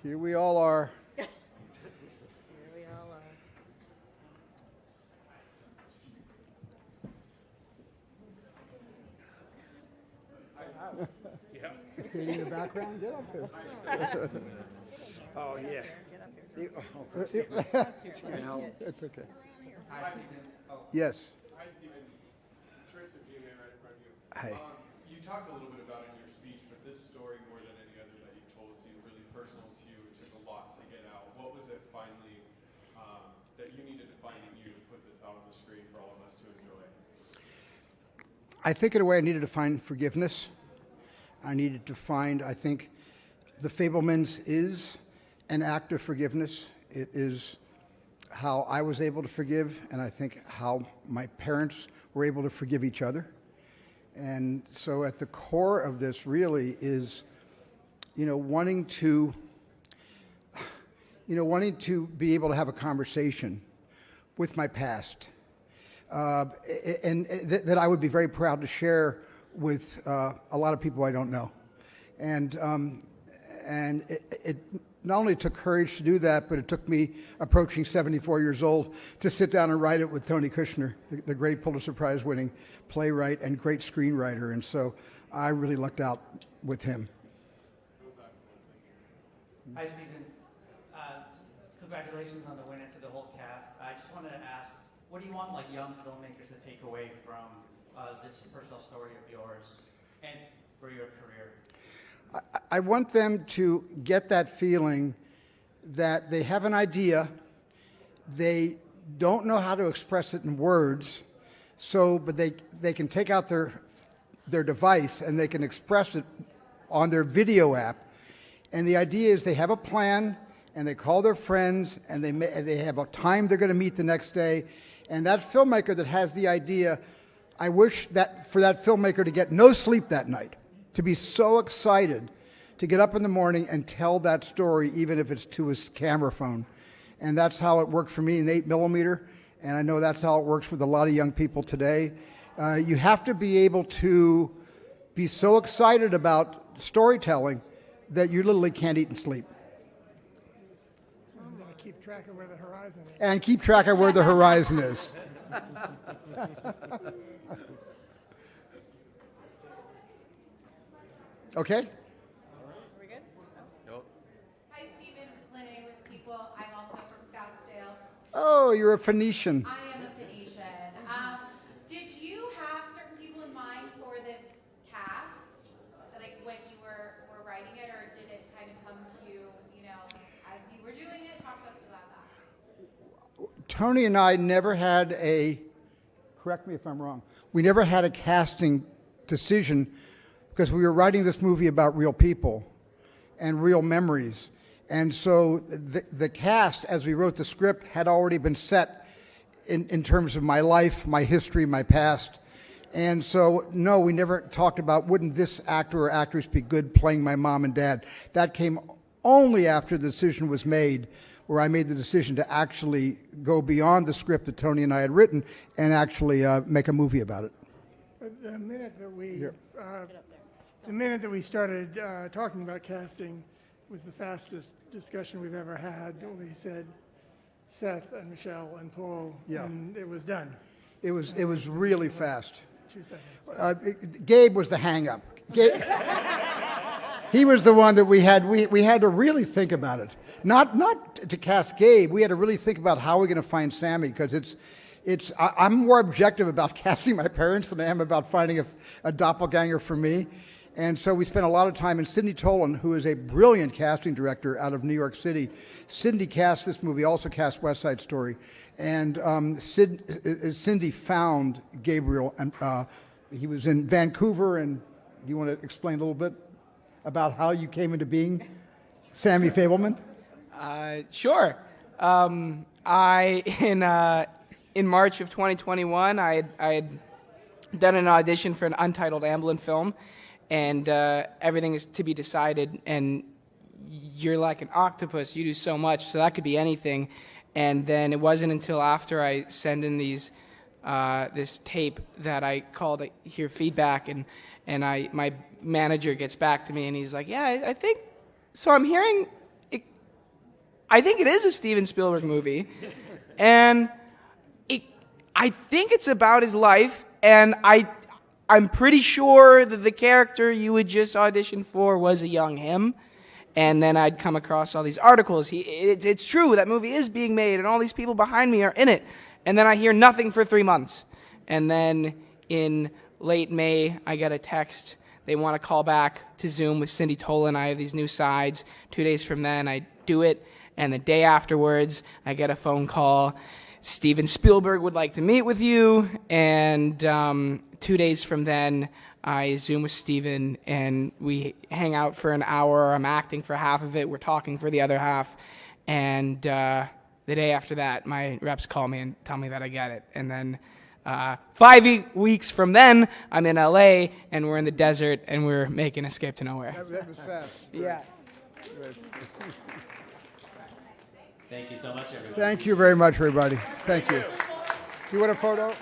Here we all are. Here we all are. Creating the background, get up here. Oh, yeah. Get up here. It's okay. Hi, Stephen. Yes. Hi, Stephen. First with GMA right in front of you. Hi. You talked a little bit about it in your speech, but this story, more than any other that you've told, seemed really personal to you. It took a lot to get out. What was it finally that you needed to find in you to put this out on the screen for all of us to enjoy? I think in a way I needed to find forgiveness. I needed to find, I think, the Fabelmans is an act of forgiveness. It is how I was able to forgive, and I think how my parents were able to forgive each other. And so at the core of this really is, wanting to be able to have a conversation with my past, and that I would be very proud to share with a lot of people I don't know. And it not only took courage to do that, but it took me approaching 74 years old to sit down and write it with Tony Kushner, the great Pulitzer Prize winning playwright and great screenwriter. And so I really lucked out with him. Hi, Stephen. Congratulations on the win and to the whole cast. I just wanted to ask, what do you want young filmmakers to take away from this personal story of yours and for your career? I want them to get that feeling that they have an idea, they don't know how to express it in words, but they can take out their device and they can express it on their video app. And the idea is they have a plan and they call their friends and they have a time they're going to meet the next day. And that filmmaker that has the idea, I wish that for that filmmaker to get no sleep that night, to be so excited to get up in the morning and tell that story, even if it's to his camera phone. And that's how it worked for me in 8mm, and I know that's how it works with a lot of young people today. You have to be able to be so excited about storytelling that you literally can't eat and sleep. And keep track of where the horizon is. And keep track of where the horizon is. Okay? We good? Hi, Stephen. Lene with People. I'm also from Scottsdale. Oh, you're a Phoenician. I am a Phoenician. Did you have certain people in mind for this cast, when you were writing it, or did it kind of come to you, as you were doing it? Talk to us about that. Tony and I never had correct me if I'm wrong, we never had a casting decision because we were writing this movie about real people and real memories. And so the cast, as we wrote the script, had already been set in terms of my life, my history, my past. And so, no, we never talked about, wouldn't this actor or actress be good playing my mom and dad? That came only after the decision was made, where I made the decision to actually go beyond the script that Tony and I had written and actually make a movie about it. But the minute that we started talking about casting was the fastest discussion we've ever had. We said Seth and Michelle and Paul, and it was done. It was really fast. 2 seconds. Gabe was the hang-up. He was the one that we had to really think about it. Not to cast Gabe. We had to really think about how we're going to find Sammy, because I'm more objective about casting my parents than I am about finding a doppelganger for me. And so we spent a lot of time, and Cindy Tolan, who is a brilliant casting director out of New York City. Cindy cast this movie, also cast West Side Story. And Cindy found Gabriel, and he was in Vancouver. And do you want to explain a little bit about how you came into being Sammy Fabelman? Sure. In March of 2021, I had done an audition for an untitled Amblin film, and everything is to be decided, and you're like an octopus. You do so much, so that could be anything. And then it wasn't until after I send in this tape that I called to hear feedback, and my manager gets back to me, and he's like, yeah, I think, so I'm hearing I think it is a Steven Spielberg movie, and I think it's about his life, and I'm pretty sure that the character you would just audition for was a young him. And then I'd come across all these articles. It's true, that movie is being made, and all these people behind me are in it. And then I hear nothing for 3 months. And then in late May, I get a text. They want to call back to Zoom with Cindy Tolan. I have these new sides. 2 days from then, I do it. And the day afterwards, I get a phone call. Steven Spielberg would like to meet with you. And 2 days from then, I Zoom with Steven, and we hang out for an hour. I'm acting for half of it. We're talking for the other half. And the day after that, my reps call me and tell me that I get it. And then 5 weeks from then, I'm in LA, and we're in the desert, and we're making Escape to Nowhere. That was fast. Yeah. Thank you so much, everyone. Thank you very much, everybody. Thank you. You want a photo?